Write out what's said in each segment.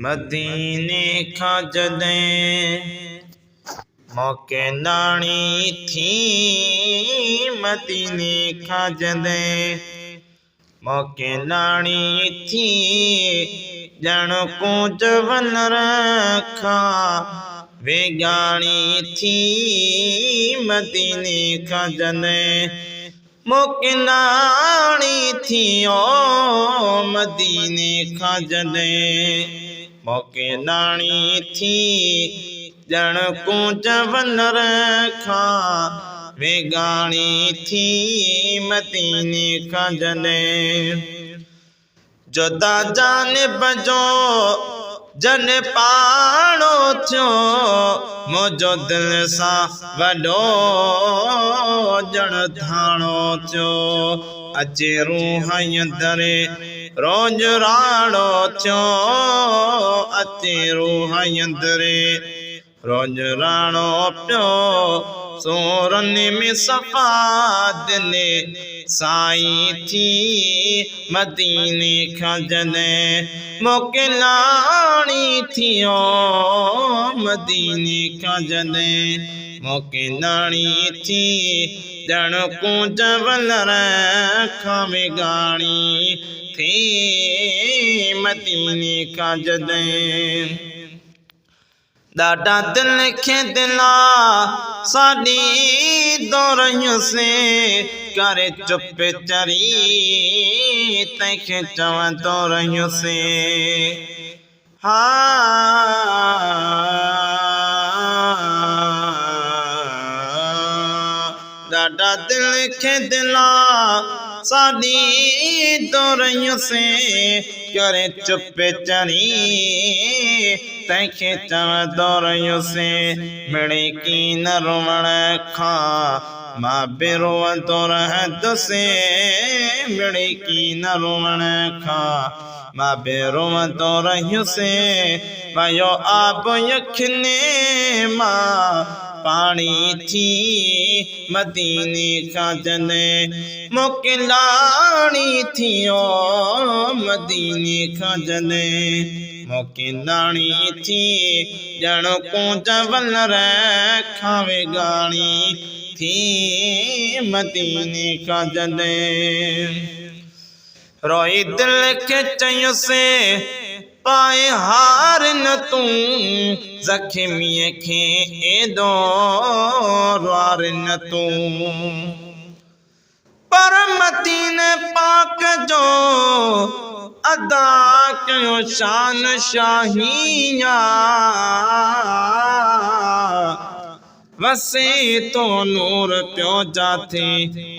मदीने खां जॾहिं मौके नाणी थी, मदीने खां जॾहिं मौके नाणी थी, ॼण कूंज वनर खां वेगाणी थी। मदीने खां जॾहिं मौके नाणी थी, ओ मदीने खां जॾहिं मौके नाणी थी, ॼण कूंज वनर खां वेगाणी थी। मदीने खां जॾहिं जुदा जानिब जो जन पाणो थियो, मुंहिंजो दिल सां वॾो ॼण धाणो थियो। अचे रूह अंदरि रोज राणो थियो, अचे रूह अंदरि रोज राणो पियो। सोरनि में सफ़ा दिल साईं थी, मदीने खां जॾहिं मौके नाणी थी, ओ मदीने खां जॾहिं मौके नाणी थी, ॼण कूंज वनर खां वेगाणी थी। मदीने खां जॾहिं ॾाढा दिल खे दिला साॾी दौरयुसीं, करे चुप चरी तंहिंखे चवंदो रहियुसीं। ॾाढा दिल खे दिला साॾी दौरयुसीं, करे चुप चरी तंहिंखे चवंदो रहियुसीं। मिड़ी की न रुअण खां मां बि रोअंदो रहंदुसि, मिड़ी की न रुअण खां मां बि रोअंदो रहियुसि। वयो आब यखिने मां पाणी थी, मदीने खां जॾहिं मौके नाणी थी, ओ मदीने खां जॾहिं मौके नाणी थी, ॼण कूंज वनर खां वेगाणी थी। मदीने खां जॾहिं रोई दिल खे चयुसि, पाए हार न तूं ज़ख़्मीअ खे एॾो रुआर न तूं। पर मदीने पाक जो अदा कयो शान शाहिया, वसे तो नूर पियो जाथे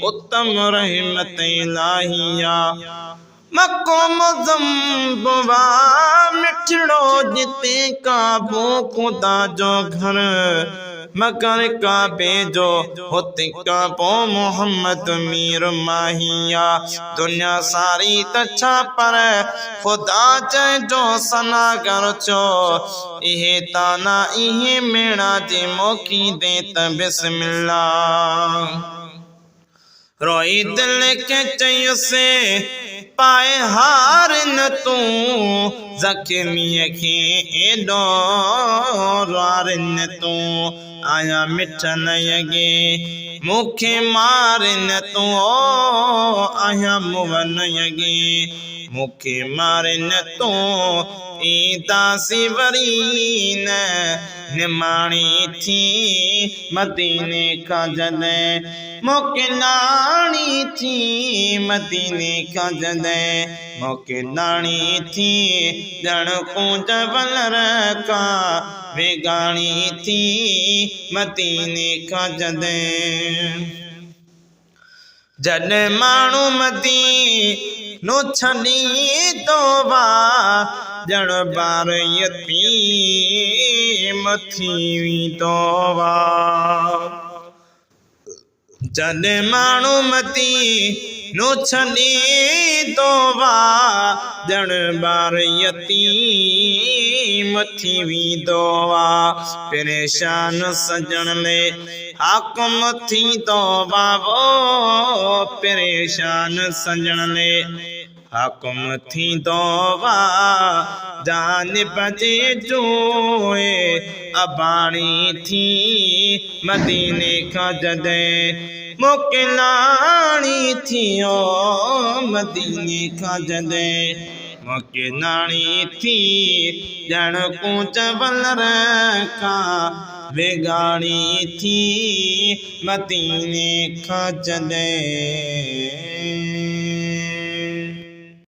उत्तम रहमत इलाहिया। मक्को मुज़म्बवा मिठड़ो जिते काबो खुदा जो घर, मगर काबे जो होते काबो मोहम्मद मीर माहिया। दुनिया सारी तछा पर खुदा जो सनागर चो, इहे ताना इहे मेणा जे मौकी दे त बिस्मिल्लाह। रोई दिल के चयुसि, पाए हार न तूं ज़ख़्मीअ खे एॾो रुआर न तूं। आया मिठ न यगे मूंखे मार न तूं, ओ आया मुंहुं न यगे मूंखे मार न तूं। ईंदासी वरी न निमाणी थी, मदीने खां जॾहिं मौके नाणी थी, मदीने खां जॾहिं मौके नाणी थी, ॼण कूंज वनर खां वेगाणी थी। मदीने खां जॾहिं माण्हू मदीनो छॾी थो वा, ॼण ॿार यतीम थी वेंदो वा। जॾहिं माण्हू मदीनो छॾी थो वा, ॼण ॿार यतीम थी वेंदो वा। परेशान सजण ले हाकुम थी तो बाबो परेशान सजण ले हाकुम थी तो बा जान बजे जोए अबाणी थी मदीने का जदे मोकिलाणी थी ओ मदीने का जदे मोकिलाणी थी जण कूच बलर का वेगाणी थी मदीने का जदे।